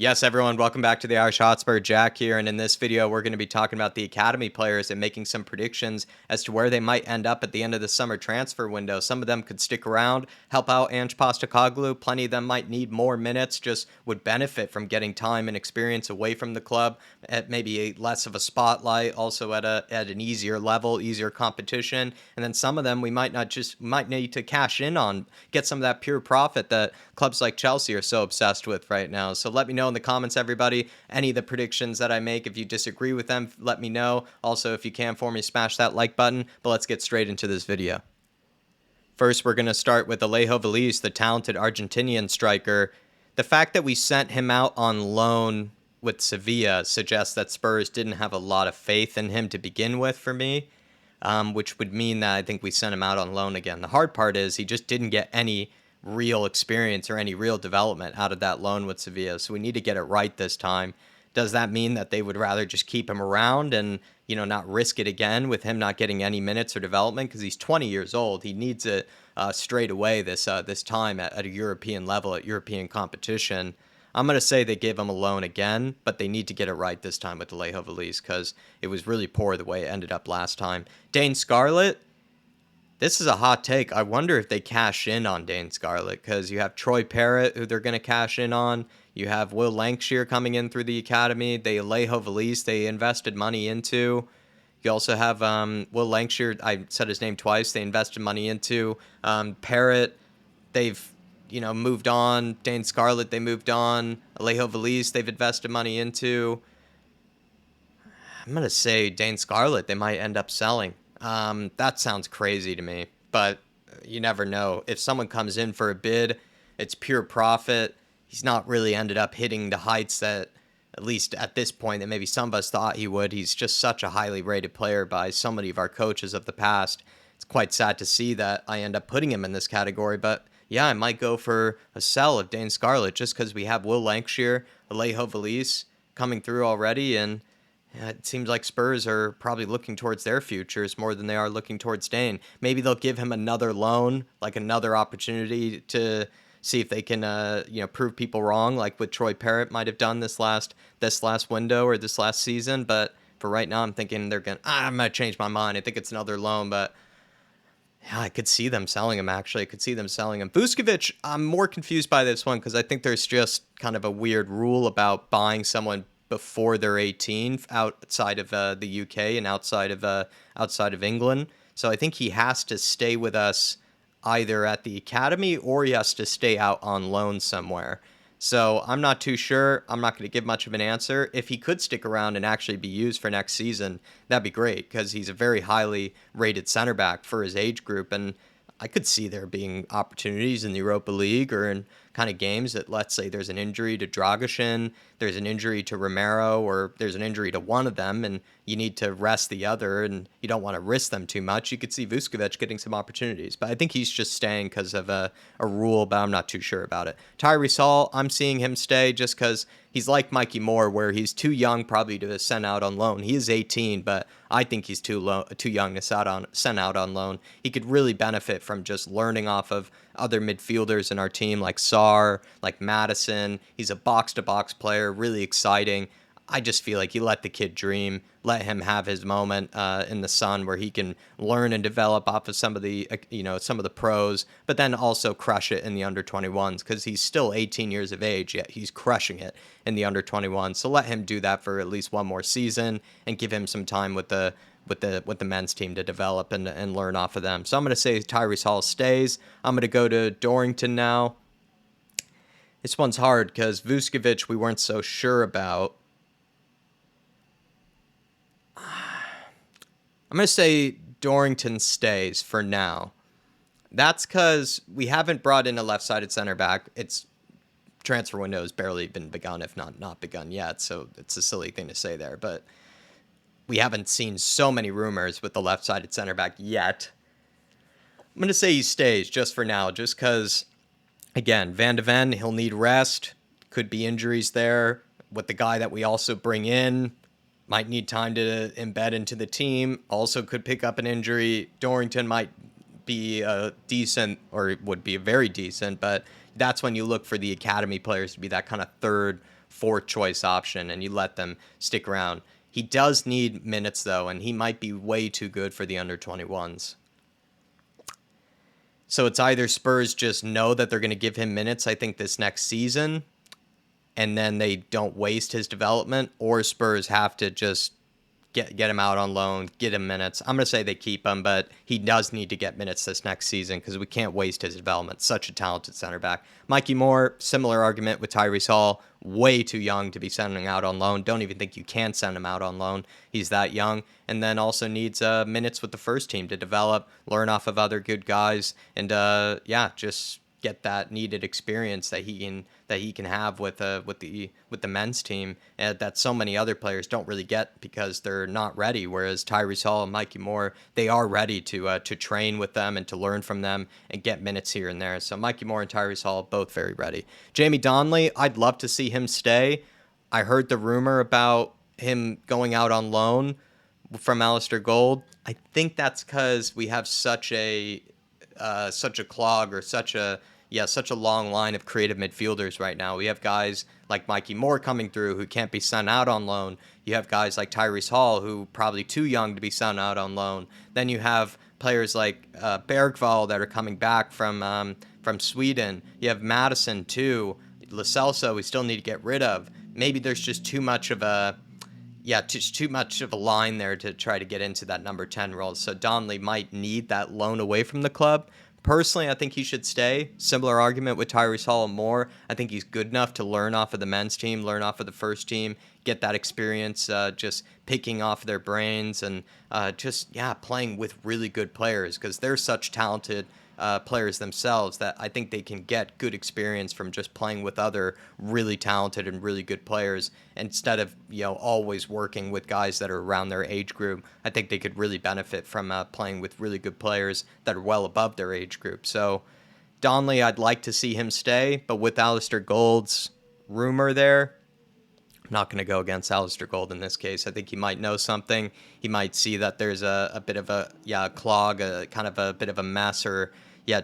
Yes, everyone, welcome back to the IrishHotspur. Jack here, and in this video, we're going to be talking about the academy players and making some predictions as to where they might end up at the end of the summer transfer window. Some of them could stick around, help out Ange Postecoglou. Plenty of them might need more minutes, just would benefit from getting time and experience away from the club at maybe less of a spotlight, also at an easier level, easier competition. And then some of them we might need to cash in on, get some of that pure profit that clubs like Chelsea are so obsessed with right now. So let me know in the comments, everybody, any of the predictions that I make. If you disagree with them, let me know. Also, if you can for me, smash that like button. But let's get straight into this video. First, we're going to start with Alejo Veliz, the talented Argentinian striker. The fact that we sent him out on loan with Sevilla suggests that Spurs didn't have a lot of faith in him to begin with for me, which would mean that I think we sent him out on loan again. The hard part is he just didn't get any real experience or any real development out of that loan with Sevilla. So we need to get it right this time. Does that mean that they would rather just keep him around and, not risk it again with him not getting any minutes or development? Because he's 20 years old. He needs it straight away this time at a European level, at European competition. I'm going to say they give him a loan again, but they need to get it right this time with Alejo Veliz because it was really poor the way it ended up last time. Dane Scarlett, this is a hot take. I wonder if they cash in on Dane Scarlett because you have Troy Parrott, who they're going to cash in on. You have Will Lancashire coming in through the academy. They Alejo Veliz, they invested money into. You also have Will Lancashire. I said his name twice. They invested money into Parrott. They've moved on. Dane Scarlett, they moved on. Alejo Veliz, they've invested money into. I'm going to say Dane Scarlett, they might end up selling. That sounds crazy to me, but you never know. If someone comes in for a bid, it's pure profit. He's not really ended up hitting the heights that, at least at this point, that maybe some of us thought he would. He's just such a highly rated player by so many of our coaches of the past. It's quite sad to see that I end up putting him in this category, but yeah, I might go for a sell of Dane Scarlett just because we have Will Lancashire, Alejo Veliz coming through already, and yeah, it seems like Spurs are probably looking towards their futures more than they are looking towards Dane. Maybe they'll give him another loan, like another opportunity to see if they can, prove people wrong, like what Troy Parrott might have done this last window or this last season. But for right now, I'm thinking I'm gonna change my mind. I think it's another loan, but yeah, I could see them selling him. Actually, I could see them selling him. Vuskovic, I'm more confused by this one because I think there's just kind of a weird rule about buying someone before they're 18 outside of the UK and outside of England. So I think he has to stay with us either at the academy or he has to stay out on loan somewhere. So I'm not too sure. I'm not going to give much of an answer. If he could stick around and actually be used for next season, that'd be great because he's a very highly rated center back for his age group. And I could see there being opportunities in the Europa League or in kind of games that, let's say there's an injury to Dragishin, there's an injury to Romero, or there's an injury to one of them and you need to rest the other and you don't want to risk them too much. You could see Vuskovic getting some opportunities, but I think he's just staying because of a rule, but I'm not too sure about it. Tyrese Hall, I'm seeing him stay just because he's like Mikey Moore, where he's too young probably to send out on loan. He is 18, but I think he's too young to send out on loan. He could really benefit from just learning off of other midfielders in our team, like Sarr, like Madison. He's a box-to-box player, really exciting. I just feel like you let the kid dream, let him have his moment in the sun where he can learn and develop off of some of the pros, but then also crush it in the under 21s because he's still 18 years of age, yet he's crushing it in the under 21s. So let him do that for at least one more season and give him some time with the men's team to develop and learn off of them. So I'm going to say Tyrese Hall stays. I'm going to go to Dorrington now. This one's hard because Vuskovic we weren't so sure about. I'm going to say Dorrington stays for now. That's because we haven't brought in a left-sided center back. Its transfer window has barely been begun, if not begun yet, so it's a silly thing to say there. But we haven't seen so many rumors with the left-sided center back yet. I'm going to say he stays just for now, just because, again, Van de Ven, he'll need rest. Could be injuries there. With the guy that we also bring in, might need time to embed into the team. Also could pick up an injury. Dorrington might be decent, or would be very decent, but that's when you look for the academy players to be that kind of third fourth choice option and you let them stick around. He does need minutes though, and he might be way too good for the under 21s. So it's either Spurs just know that they're going to give him minutes, I think, this next season, and then they don't waste his development, or Spurs have to just get him out on loan, get him minutes. I'm going to say they keep him, but he does need to get minutes this next season because we can't waste his development. Such a talented center back. Mikey Moore, similar argument with Tyrese Hall. Way too young to be sending out on loan. Don't even think you can send him out on loan. He's that young. And then also needs minutes with the first team to develop, learn off of other good guys, and just get that needed experience that he can have with the men's team that so many other players don't really get because they're not ready. Whereas Tyrese Hall and Mikey Moore, they are ready to train with them and to learn from them and get minutes here and there. So Mikey Moore and Tyrese Hall both very ready. Jamie Donnelly, I'd love to see him stay. I heard the rumor about him going out on loan from Alistair Gold. I think that's because we have such a clog or such a long line of creative midfielders right now. We have guys like Mikey Moore coming through who can't be sent out on loan. You have guys like Tyrese Hall who probably too young to be sent out on loan. Then you have players like Bergvall that are coming back from Sweden. You have Madison too. Lo Celso we still need to get rid of. Maybe there's just too much of a line there to try to get into that number 10 role. So Donnelly might need that loan away from the club. Personally, I think he should stay. Similar argument with Tyrese Hall and Moore. I think he's good enough to learn off of the men's team, learn off of the first team, get that experience, just picking off their brains and playing with really good players because they're such talented players themselves that I think they can get good experience from just playing with other really talented and really good players instead of always working with guys that are around their age group. I think they could really benefit from playing with really good players that are well above their age group. So Donnelly, I'd like to see him stay, but with Alistair Gold's rumor there, I'm not going to go against Alistair Gold in this case. I think he might know something. He might see that there's a bit of a clog, a kind of a bit of a mess, or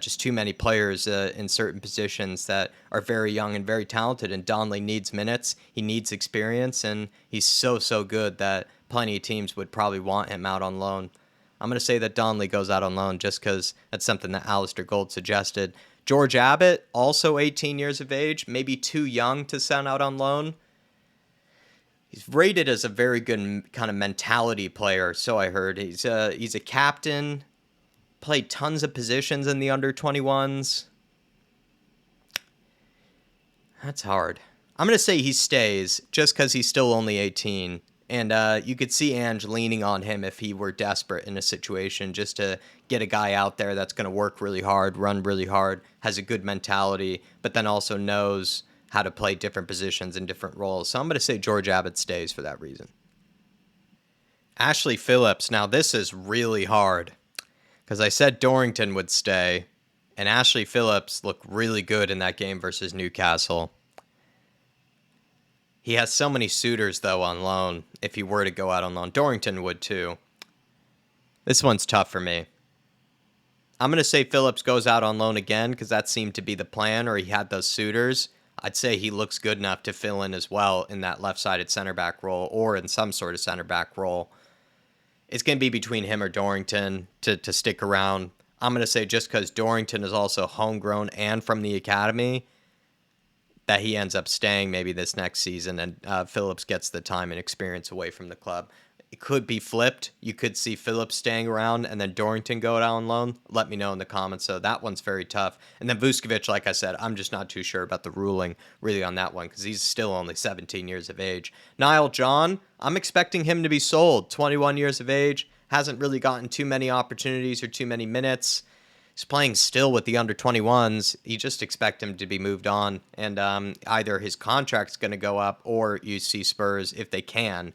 just too many players in certain positions that are very young and very talented. And Donnelly needs minutes. He needs experience, and he's so good that plenty of teams would probably want him out on loan. I'm going to say that Donnelly goes out on loan just because that's something that Alistair Gold suggested. George Abbott, also 18 years of age, maybe too young to send out on loan. He's rated as a very good kind of mentality player, so I heard. He's a captain, played tons of positions in the under 21s. That's hard. I'm going to say he stays just because he's still only 18. And you could see Ange leaning on him if he were desperate in a situation just to get a guy out there that's going to work really hard, run really hard, has a good mentality, but then also knows how to play different positions in different roles. So I'm going to say George Abbott stays for that reason. Ashley Phillips. Now this is really hard because I said Dorrington would stay, and Ashley Phillips looked really good in that game versus Newcastle. He has so many suitors, though, on loan. If he were to go out on loan, Dorrington would too. This one's tough for me. I'm going to say Phillips goes out on loan again because that seemed to be the plan, or he had those suitors. I'd say he looks good enough to fill in as well in that left-sided center back role or in some sort of center back role. It's going to be between him or Dorrington to stick around. I'm going to say just because Dorrington is also homegrown and from the academy, that he ends up staying maybe this next season and Phillips gets the time and experience away from the club. It could be flipped. You could see Phillips staying around and then Dorrington go out on loan. Let me know in the comments. So that one's very tough. And then Vuskovic, like I said, I'm just not too sure about the ruling really on that one because he's still only 17 years of age. Niall John, I'm expecting him to be sold. 21 years of age. Hasn't really gotten too many opportunities or too many minutes. He's playing still with the under-21s. You just expect him to be moved on. And either his contract's going to go up or you see Spurs, if they can,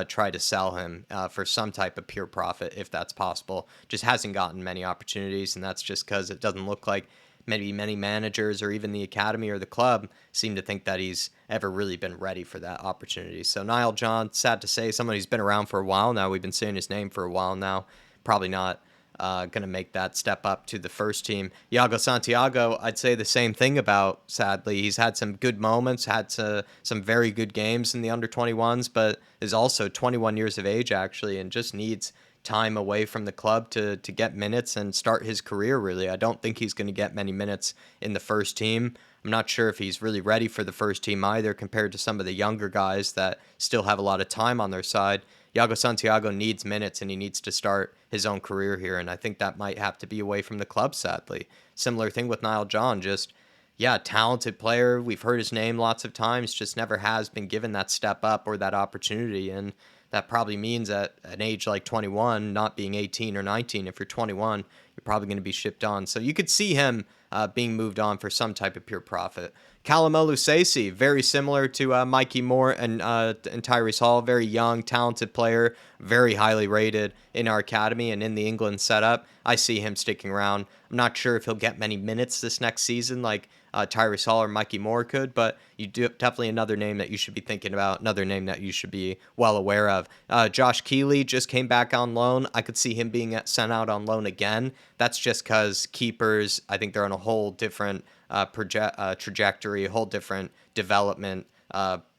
try to sell him for some type of pure profit, if that's possible. Just hasn't gotten many opportunities, and that's just because it doesn't look like maybe many managers or even the academy or the club seem to think that he's ever really been ready for that opportunity. So Niall John, sad to say, someone who's been around for a while now. We've been saying his name for a while now. Probably not going to make that step up to the first team. Iago Santiago, I'd say the same thing about, sadly. He's had some good moments, had some very good games in the under 21s, but is also 21 years of age, actually, and just needs time away from the club to get minutes and start his career, really. I don't think he's going to get many minutes in the first team. I'm not sure if he's really ready for the first team either, compared to some of the younger guys that still have a lot of time on their side. Iago Santiago needs minutes, and he needs to start his own career here, and I think that might have to be away from the club, sadly. Similar thing with Niall John, just, yeah, talented player. We've heard his name lots of times, just never has been given that step up or that opportunity, and that probably means at an age like 21, not being 18 or 19, if you're 21, you're probably going to be shipped on. So you could see him being moved on for some type of pure profit. Callum Olusesi, very similar to Mikey Moore and Tyrese Hall, very young, talented player, very highly rated in our academy and in the England setup. I see him sticking around. I'm not sure if he'll get many minutes this next season like Tyrese Hall or Mikey Moore could, but you do definitely another name that you should be thinking about, another name that you should be well aware of. Josh Keeley just came back on loan. I could see him being sent out on loan again. That's just because keepers, I think they're on a whole different trajectory, a whole different development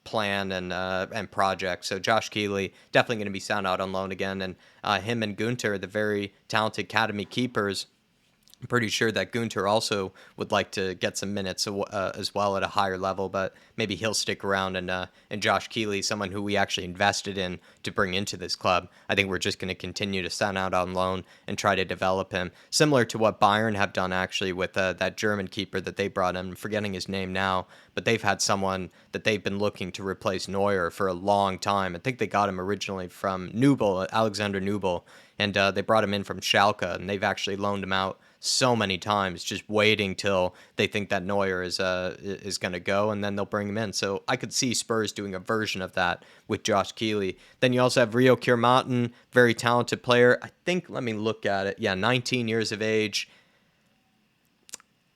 plan and project. So Josh Keeley definitely going to be sent out on loan again, and him and Gunter, the very talented academy keepers. I'm pretty sure that Gunter also would like to get some minutes as well at a higher level, but maybe he'll stick around. And Josh Keeley, someone who we actually invested in to bring into this club, I think we're just going to continue to send out on loan and try to develop him, similar to what Bayern have done actually with that German keeper that they brought in. I'm forgetting his name now, but they've had someone that they've been looking to replace Neuer for a long time. I think they got him originally from Nubel, Alexander Nubel, and they brought him in from Schalke, and they've actually loaned him out so many times, just waiting till they think that Neuer is going to go, and then they'll bring him in. So I could see Spurs doing a version of that with Josh Keeley. Then you also have Rio Kiermaitin, very talented player. I think, let me look at it. Yeah, 19 years of age.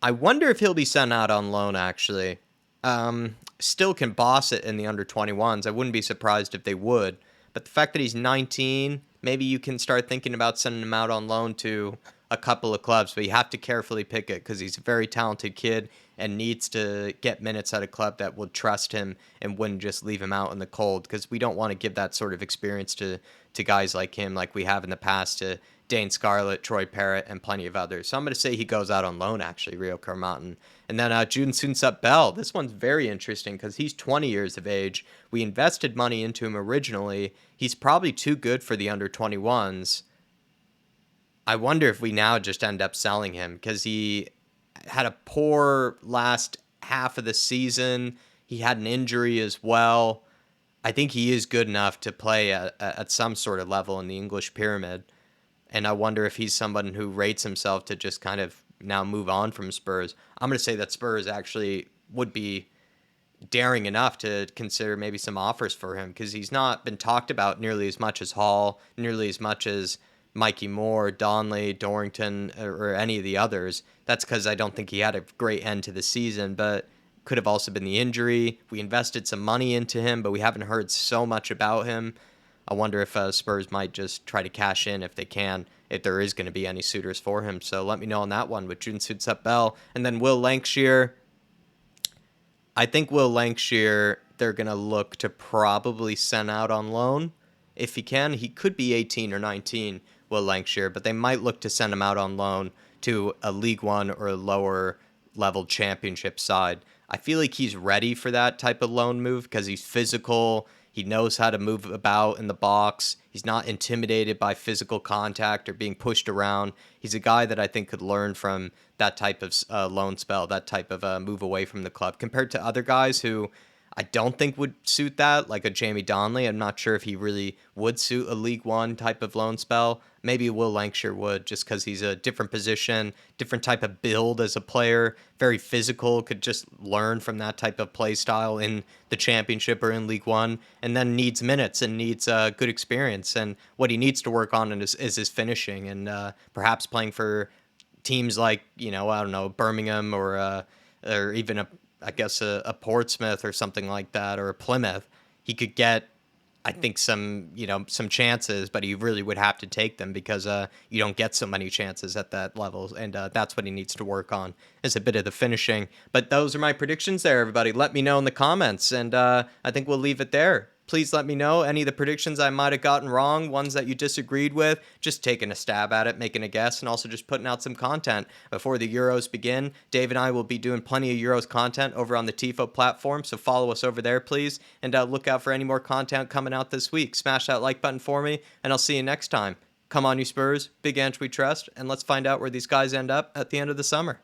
I wonder if he'll be sent out on loan, actually. Still can boss it in the under 21s. I wouldn't be surprised if they would. But the fact that he's 19, maybe you can start thinking about sending him out on loan to a couple of clubs, but you have to carefully pick it because he's a very talented kid and needs to get minutes at a club that will trust him and wouldn't just leave him out in the cold, because we don't want to give that sort of experience to guys like him, like we have in the past to Dane Scarlett, Troy Parrott, and plenty of others. So I'm going to say he goes out on loan, actually, Rio Kiermaitin. And then Juden Sunsep-Bell. This one's very interesting because he's 20 years of age. We invested money into him originally. He's probably too good for the under 21s. I wonder if we now just end up selling him because he had a poor last half of the season. He had an injury as well. I think he is good enough to play at some sort of level in the English pyramid. And I wonder if he's someone who rates himself to just kind of now move on from Spurs. I'm going to say that Spurs actually would be daring enough to consider maybe some offers for him because he's not been talked about nearly as much as Hall, nearly as much as Mikey Moore, Donley, Dorrington, or any of the others. That's because I don't think he had a great end to the season, but could have also been the injury. We invested some money into him, but we haven't heard so much about him. I wonder if Spurs might just try to cash in if they can, if there is going to be any suitors for him. So let me know on that one with Juden Sunsep-Bell. And then Will Lancashire. I think Will Lancashire, they're going to look to probably send out on loan. If he can, he could be 18 or 19, Will Lancashire, but they might look to send him out on loan to a League One or a lower level championship side. I feel like he's ready for that type of loan move because he's physical. He knows how to move about in the box. He's not intimidated by physical contact or being pushed around. He's a guy that I think could learn from that type of loan spell, that type of move away from the club, compared to other guys who I don't think would suit that, like a Jamie Donley. I'm not sure if he really would suit a League One type of loan spell. Maybe Will Lancashire would, just because he's a different position, different type of build as a player, very physical, could just learn from that type of play style in the Championship or in League One, and then needs minutes and needs good experience. And what he needs to work on is his finishing, and perhaps playing for teams like, I don't know, Birmingham or even a Portsmouth or something like that, or a Plymouth. He could get I think some chances, but he really would have to take them because you don't get so many chances at that level, and that's what he needs to work on is a bit of the finishing. But those are my predictions there, everybody. Let me know in the comments, and I think we'll leave it there. Please let me know any of the predictions I might have gotten wrong, ones that you disagreed with, just taking a stab at it, making a guess, and also just putting out some content before the Euros begin. Dave and I will be doing plenty of Euros content over on the TIFO platform, so follow us over there, please, and look out for any more content coming out this week. Smash that like button for me, and I'll see you next time. Come on, you Spurs, big Ange we trust, and let's find out where these guys end up at the end of the summer.